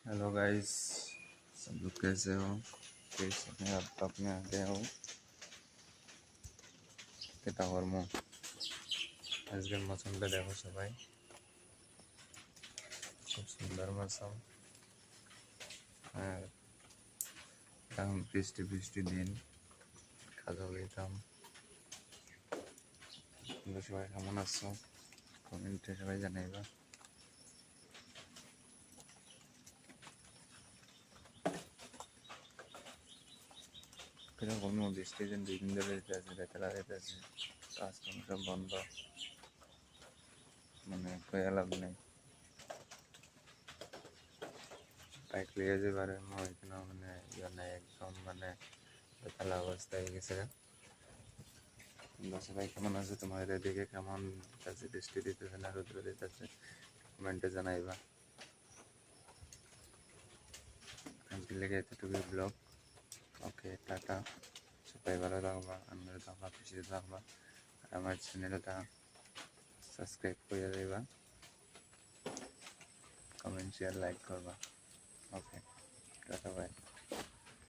Hello guys. सब लोग कैसे हो? कैसे मैं अब अपने आ गया हूँ কেতাবর্ম। আজকের মৌসুমটা দেখো সবাই, খুব সুন্দর মৌসুম। আর এখন বৃষ্টি বৃষ্টি দিন, খাওয়া খেতাম। তোমরা সবাই কেমন আছো? কমেন্টে সবাই জানাইবা। কোনো বৃষ্টি দিন 2 দিন ধরে যেতেছে, বেতলা যেতেছে, কাজকর্ম সব বন্ধ, মানে কয়ে লাভ নেই। বাইক লিয়ে যাবার এখানে মানে ইয়ে নেই, একদম মানে বেতলা অবস্থা হয়ে গেছে। তোমরা সবাই কেমন আছো? তোমাদের এদিকে কেমন আছে? বৃষ্টি দিতেছে না রৌদ্র দিতেছে? কমেন্টে জানাইবা। আজকের লেগে এতটুকুই ব্লগ। ওকে, টাটা। সবাই ভালো থাকবা, আনন্দ থাকবা, খুশিতে থাকবা। আর আমার চ্যানেলটা সাবস্ক্রাইব করে দেবা, কমেন্ট শেয়ার লাইক করবা। ওকে, টাটা, বাই।